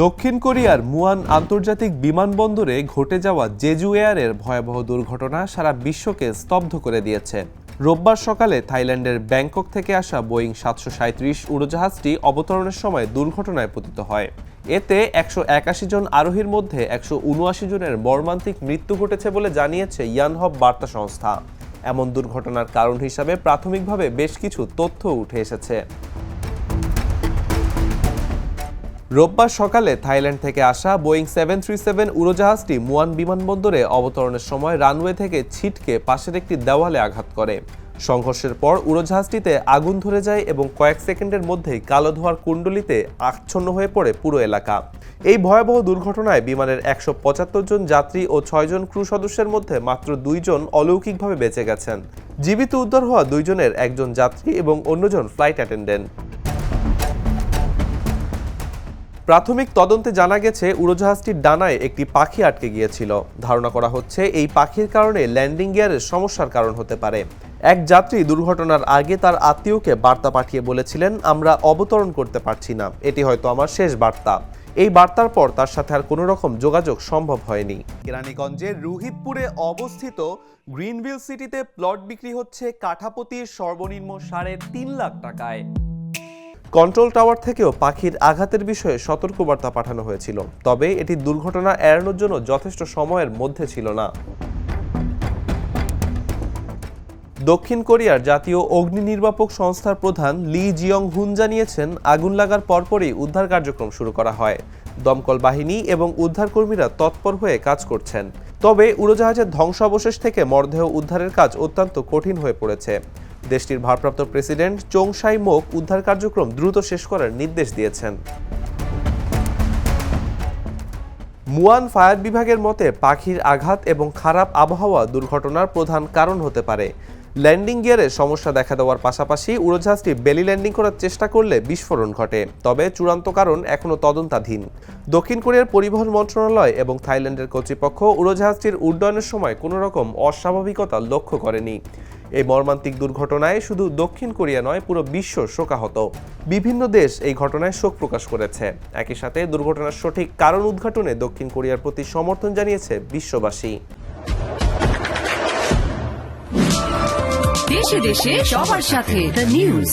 দক্ষিণ কোরিয়ার মুয়ান আন্তর্জাতিক বিমানবন্দরে ঘটে যাওয়া জেজু এয়ারের ভয়াবহ দুর্ঘটনা সারা বিশ্বকে স্তব্ধ করে দিয়েছে। রোববার সকালে থাইল্যান্ডের ব্যাংকক থেকে আসা বোয়িং ৭৩৭ উড়োজাহাজটি অবতরণের সময় দুর্ঘটনায় পতিত হয়। এতে ১৮১ জন আরোহীর মধ্যে ১৭৯ জনের মর্মান্তিক মৃত্যু ঘটেছে বলে জানিয়েছে ইয়ানহপ বার্তা সংস্থা। এমন দুর্ঘটনার কারণ হিসাবে প্রাথমিকভাবে বেশ কিছু তথ্য উঠে এসেছে। রোববার সকালে থাইল্যান্ড থেকে আসা বোয়িং ৭৩৭ উড়োজাহাজটি মুয়ান বিমানবন্দরে অবতরণের সময় রানওয়ে থেকে ছিটকে পাশের একটি দেওয়ালে আঘাত করে। সংঘর্ষের পর উড়োজাহাজটিতে আগুন ধরে যায় এবং কয়েক সেকেন্ডের মধ্যেই কালো ধোঁয়ার কুণ্ডলিতে আচ্ছন্ন হয়ে পড়ে পুরো এলাকা। এই ভয়াবহ দুর্ঘটনায় বিমানের ১৭৫ জন যাত্রী ও ৬ জন ক্রু সদস্যের মধ্যে মাত্র ২ জন অলৌকিকভাবে বেঁচে গেছেন। জীবিত উদ্ধার হওয়া ২ জনের একজন যাত্রী এবং অন্যজন ফ্লাইট অ্যাটেন্ডেন্ট। প্রাথমিক তদন্তে জানা গেছে উড়োজাহাজটির ডানায় একটি পাখি আটকে গিয়েছিল। ধারণা করা হচ্ছে এই পাখির কারণে ল্যান্ডিং গিয়ারের সমস্যার কারণ হতে পারে। এক যাত্রী দুর্ঘটনার আগে তার আত্মীয়কে বার্তা পাঠিয়ে বলেছিলেন, আমরা অবতরণ করতে পারছি না, এটি হয়তো আমার শেষ বার্তা। এই বার্তার পর তার সাথে আর কোনো রকম যোগাযোগ সম্ভব হয়নি। কেরানীগঞ্জের রুহিতপুরে অবস্থিত গ্রিনভিল সিটিতে প্লট বিক্রি হচ্ছে কাঠাপতির সর্বনিম্ন ৩.৫ লাখ টাকায়। কন্ট্রোল টাওয়ার থেকেও পাখির আঘাতের বিষয়ে সতর্কবার্তা পাঠানো হয়েছিল, তবে এটি দুর্ঘটনা এড়ানোর জন্য যথেষ্ট সময়ের মধ্যে ছিল না। দক্ষিণ কোরিয়ার জাতীয় অগ্নি নির্বাপক সংস্থার প্রধান লি জিয়ং হুন জানিয়েছেন, আগুন লাগার পরপরই উদ্ধার কার্যক্রম শুরু করা হয়। দমকল বাহিনী এবং উদ্ধারকর্মীরা তৎপর হয়ে কাজ করছেন। তবে উড়োজাহাজের ধ্বংসাবশেষ থেকে মরদেহ উদ্ধারের কাজ অত্যন্ত কঠিন হয়ে পড়েছে। দেশটির ভারপ্রাপ্ত প্রেসিডেন্ট চোং সাই মোক উদ্ধার কার্যক্রম দ্রুত শেষ করার নির্দেশ দিয়েছেন। মুয়ান ফায়ার বিভাগের মতে পাখির আঘাত এবং খারাপ আবহাওয়া দুর্ঘটনার প্রধান কারণ হতে পারে। ল্যান্ডিং গিয়ারে সমস্যা দেখা দেওয়ার পাশাপাশি উড়োজাহাজটি বেলি ল্যান্ডিং করার চেষ্টা করলে বিস্ফোরণ ঘটে, তবে চূড়ান্ত কারণ এখনও তদন্তাধীন। দক্ষিণ কোরিয়ার পরিবহন মন্ত্রণালয় এবং থাইল্যান্ডের কর্তৃপক্ষ উড়োজাহাজটির উড্ডয়নের সময় কোনো রকম অস্বাভাবিকতা লক্ষ্য করেনি। এই মর্মান্তিক দুর্ঘটনায় শুধু দক্ষিণ কোরিয়া নয়, পুরো বিশ্ব শোকাহত। বিভিন্ন দেশ এই ঘটনায় শোক প্রকাশ করেছে। একই সাথে দুর্ঘটনার সঠিক কারণ উদ্ঘাটনে দক্ষিণ কোরিয়ার প্রতি সমর্থন জানিয়েছে বিশ্ববাসী। দেশে দেশে সবার সাথে দ্য নিউজ।